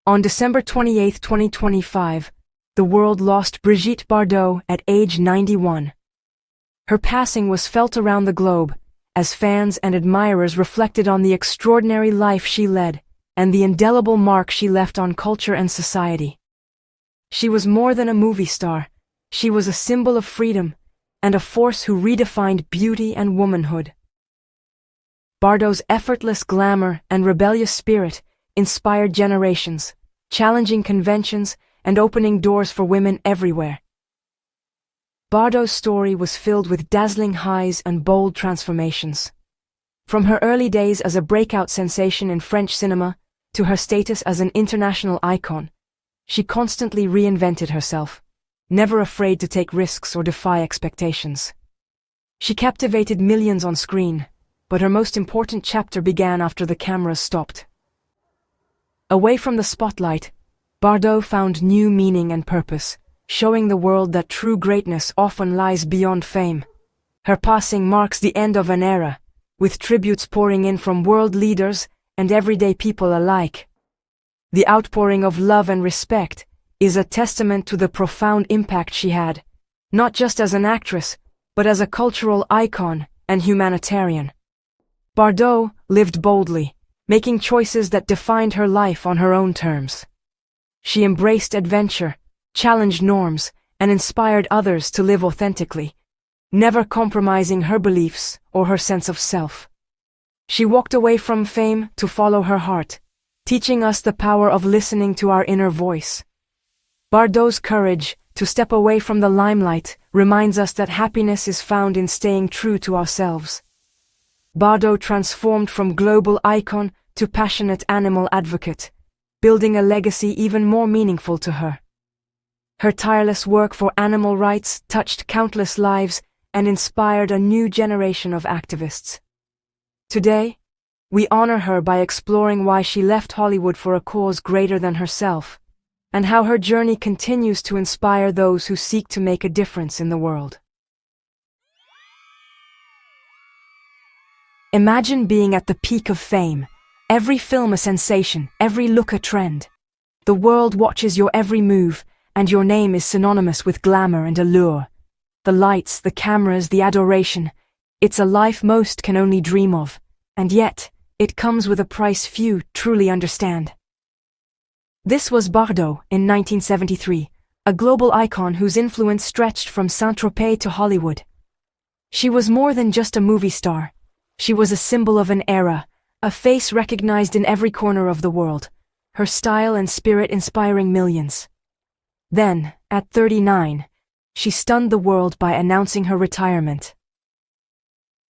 On December 28, 2025, the world lost Brigitte Bardot at age 91. Her passing was felt around the globe, as fans and admirers reflected on the extraordinary life she led and the indelible mark she left on culture and society. She was more than a movie star. She was a symbol of freedom and a force who redefined beauty and womanhood. Bardot's effortless glamour and rebellious spirit inspired generations, challenging conventions and opening doors for women everywhere. Bardot's story was filled with dazzling highs and bold transformations. From her early days as a breakout sensation in French cinema to her status as an international icon, she constantly reinvented herself, never afraid to take risks or defy expectations. She captivated millions on screen, but her most important chapter began after the cameras stopped. Away from the spotlight, Bardot found new meaning and purpose, showing the world that true greatness often lies beyond fame. Her passing marks the end of an era, with tributes pouring in from world leaders and everyday people alike. The outpouring of love and respect is a testament to the profound impact she had, not just as an actress, but as a cultural icon and humanitarian. Bardot lived boldly, making choices that defined her life on her own terms. She embraced adventure, challenged norms, and inspired others to live authentically, never compromising her beliefs or her sense of self. She walked away from fame to follow her heart, teaching us the power of listening to our inner voice. Bardot's courage to step away from the limelight reminds us that happiness is found in staying true to ourselves. Bardot transformed from global icon to passionate animal advocate, building a legacy even more meaningful to her. Her tireless work for animal rights touched countless lives and inspired a new generation of activists. Today, we honor her by exploring why she left Hollywood for a cause greater than herself, and how her journey continues to inspire those who seek to make a difference in the world. Imagine being at the peak of fame, every film a sensation, every look a trend. The world watches your every move, and your name is synonymous with glamour and allure. The lights, the cameras, the adoration. It's a life most can only dream of, and yet, it comes with a price few truly understand. This was Bardot in 1973, a global icon whose influence stretched from Saint-Tropez to Hollywood. She was more than just a movie star. She was a symbol of an era, a face recognized in every corner of the world, her style and spirit inspiring millions. Then, at 39, she stunned the world by announcing her retirement.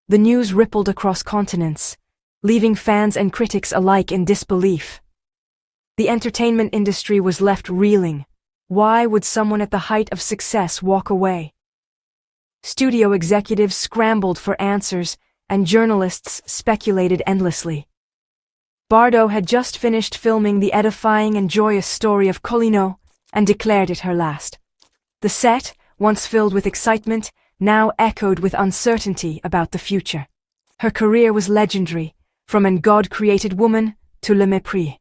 The news rippled across continents, leaving fans and critics alike in disbelief. The entertainment industry was left reeling. Why would someone at the height of success walk away? Studio executives scrambled for answers, and journalists speculated endlessly. Bardot had just finished filming the edifying and joyous story of Colino and declared it her last. The set, once filled with excitement, now echoed with uncertainty about the future. Her career was legendary, from an God-created woman to Le Mépris.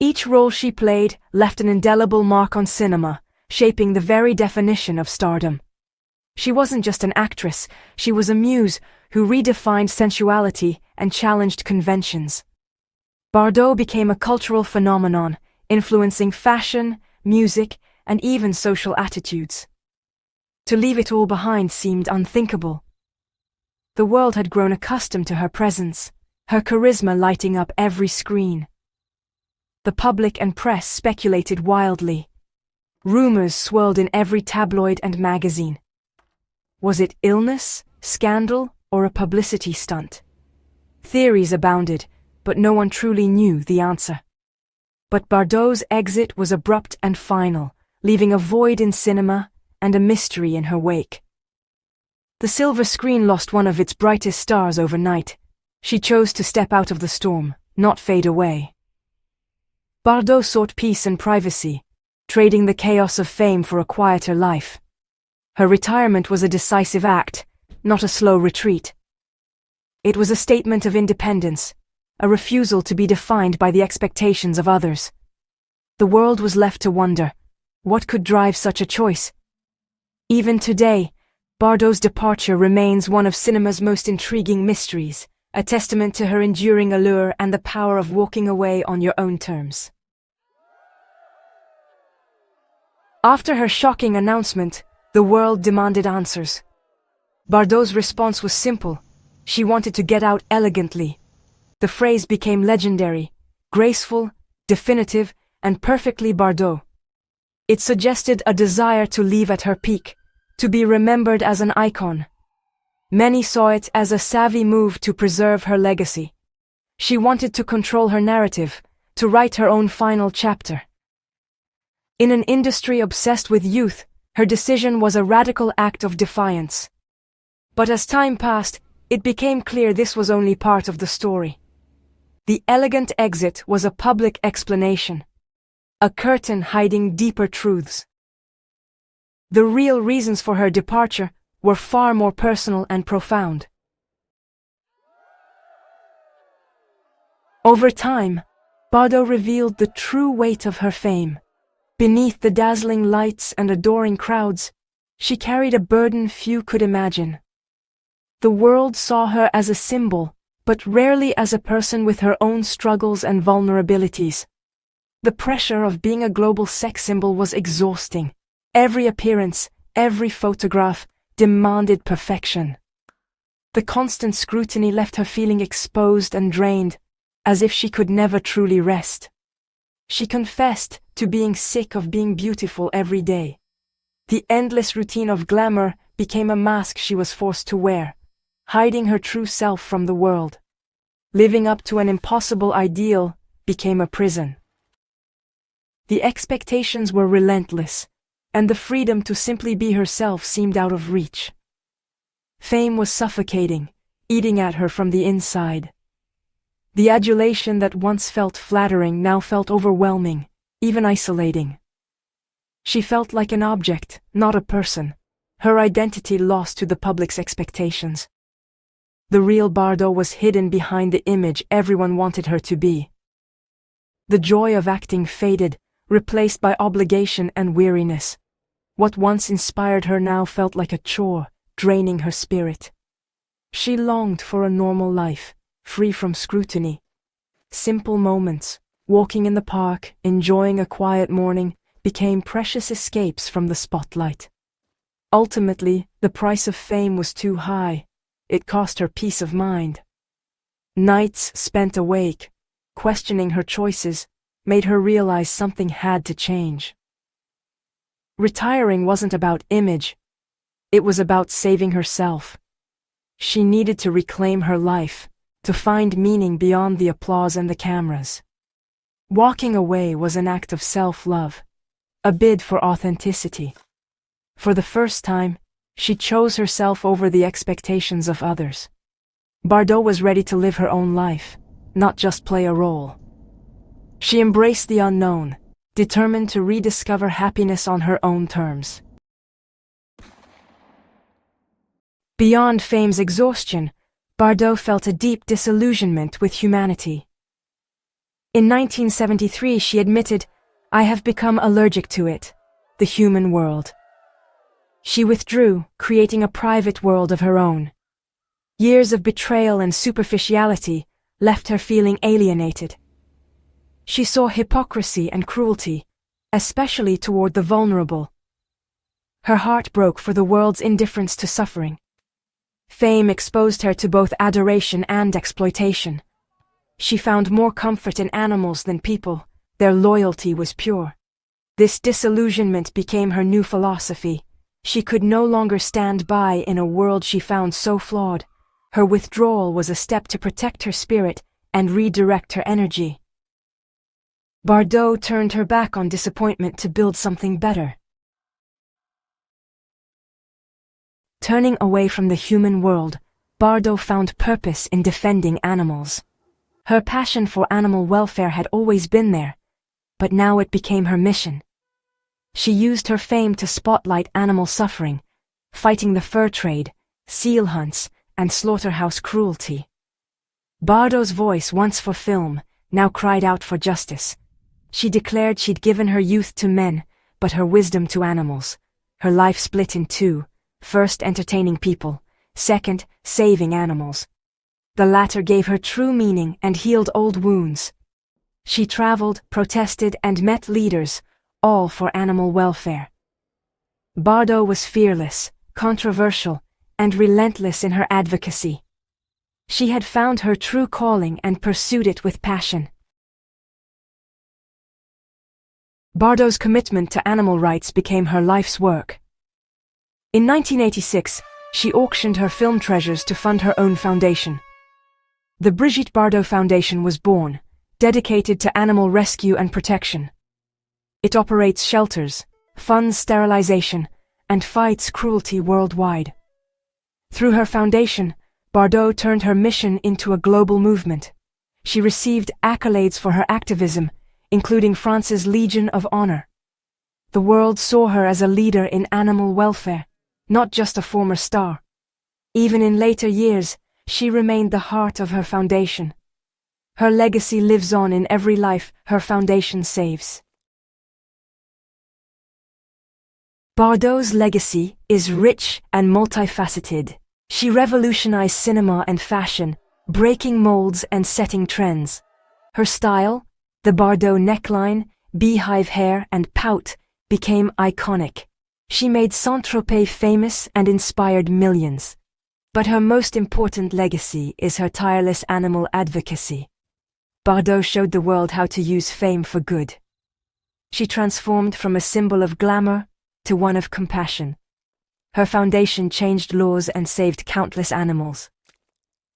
Each role she played left an indelible mark on cinema, shaping the very definition of stardom. She wasn't just an actress, she was a muse who redefined sensuality and challenged conventions. Bardot became a cultural phenomenon, influencing fashion, music, and even social attitudes. To leave it all behind seemed unthinkable. The world had grown accustomed to her presence, her charisma lighting up every screen. The public and press speculated wildly. Rumors swirled in every tabloid and magazine. Was it illness, scandal, or a publicity stunt? Theories abounded, but no one truly knew the answer. But Bardot's exit was abrupt and final, leaving a void in cinema and a mystery in her wake. The silver screen lost one of its brightest stars overnight. She chose to step out of the storm, not fade away. Bardot sought peace and privacy, trading the chaos of fame for a quieter life. Her retirement was a decisive act, not a slow retreat. It was a statement of independence, a refusal to be defined by the expectations of others. The world was left to wonder, what could drive such a choice? Even today, Bardot's departure remains one of cinema's most intriguing mysteries, a testament to her enduring allure and the power of walking away on your own terms. After her shocking announcement, the world demanded answers. Bardot's response was simple. She wanted to get out elegantly. The phrase became legendary, graceful, definitive, and perfectly Bardot. It suggested a desire to leave at her peak, to be remembered as an icon. Many saw it as a savvy move to preserve her legacy. She wanted to control her narrative, to write her own final chapter. In an industry obsessed with youth, her decision was a radical act of defiance. But as time passed, it became clear this was only part of the story. The elegant exit was a public explanation, a curtain hiding deeper truths. The real reasons for her departure were far more personal and profound. Over time, Bardot revealed the true weight of her fame. Beneath the dazzling lights and adoring crowds, she carried a burden few could imagine. The world saw her as a symbol, but rarely as a person with her own struggles and vulnerabilities. The pressure of being a global sex symbol was exhausting. Every appearance, every photograph, demanded perfection. The constant scrutiny left her feeling exposed and drained, as if she could never truly rest. She confessed to being sick of being beautiful every day. The endless routine of glamour became a mask she was forced to wear, hiding her true self from the world. Living up to an impossible ideal became a prison. The expectations were relentless, and the freedom to simply be herself seemed out of reach. Fame was suffocating, eating at her from the inside. The adulation that once felt flattering now felt overwhelming, even isolating. She felt like an object, not a person, her identity lost to the public's expectations. The real Bardot was hidden behind the image everyone wanted her to be. The joy of acting faded, replaced by obligation and weariness. What once inspired her now felt like a chore, draining her spirit. She longed for a normal life, free from scrutiny. Simple moments, walking in the park, enjoying a quiet morning, became precious escapes from the spotlight. Ultimately, the price of fame was too high. It cost her peace of mind. Nights spent awake, questioning her choices, made her realize something had to change. Retiring wasn't about image. It was about saving herself. She needed to reclaim her life, to find meaning beyond the applause and the cameras. Walking away was an act of self-love, a bid for authenticity. For the first time, she chose herself over the expectations of others. Bardot was ready to live her own life, not just play a role. She embraced the unknown, determined to rediscover happiness on her own terms. Beyond fame's exhaustion, Bardot felt a deep disillusionment with humanity. In 1973, she admitted, "I have become allergic to it, the human world." She withdrew, creating a private world of her own. Years of betrayal and superficiality left her feeling alienated. She saw hypocrisy and cruelty, especially toward the vulnerable. Her heart broke for the world's indifference to suffering. Fame exposed her to both adoration and exploitation. She found more comfort in animals than people. Their loyalty was pure. This disillusionment became her new philosophy. She could no longer stand by in a world she found so flawed. Her withdrawal was a step to protect her spirit and redirect her energy. Bardot turned her back on disappointment to build something better. Turning away from the human world, Bardot found purpose in defending animals. Her passion for animal welfare had always been there, but now it became her mission. She used her fame to spotlight animal suffering, fighting the fur trade, seal hunts, and slaughterhouse cruelty. Bardot's voice, once for film, now cried out for justice. She declared she'd given her youth to men, but her wisdom to animals. Her life split in two: first, entertaining people; second, saving animals. The latter gave her true meaning and healed old wounds. She traveled, protested, and met leaders, all for animal welfare. Bardot was fearless, controversial, and relentless in her advocacy. She had found her true calling and pursued it with passion. Bardot's commitment to animal rights became her life's work. In 1986, she auctioned her film treasures to fund her own foundation. The Brigitte Bardot Foundation was born, dedicated to animal rescue and protection. It operates shelters, funds sterilization, and fights cruelty worldwide. Through her foundation, Bardot turned her mission into a global movement. She received accolades for her activism, including France's Legion of Honor. The world saw her as a leader in animal welfare, not just a former star. Even in later years, she remained the heart of her foundation. Her legacy lives on in every life her foundation saves. Bardot's legacy is rich and multifaceted. She revolutionized cinema and fashion, breaking molds and setting trends. Her style, the Bardot neckline, beehive hair, and pout, became iconic. She made Saint-Tropez famous and inspired millions. But her most important legacy is her tireless animal advocacy. Bardot showed the world how to use fame for good. She transformed from a symbol of glamour to one of compassion. Her foundation changed laws and saved countless animals.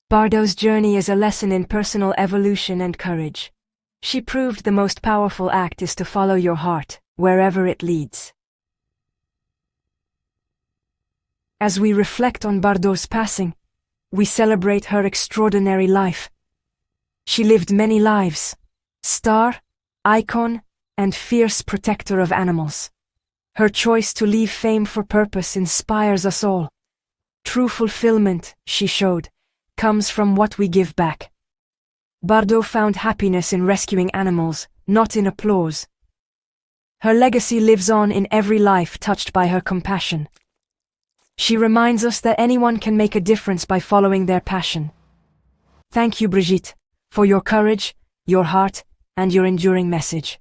Bardot's journey is a lesson in personal evolution and courage. She proved the most powerful act is to follow your heart, wherever it leads. As we reflect on Bardot's passing, we celebrate her extraordinary life. She lived many lives: star, icon, and fierce protector of animals. Her choice to leave fame for purpose inspires us all. True fulfillment, she showed, comes from what we give back. Bardot found happiness in rescuing animals, not in applause. Her legacy lives on in every life touched by her compassion. She reminds us that anyone can make a difference by following their passion. Thank you, Brigitte, for your courage, your heart, and your enduring message.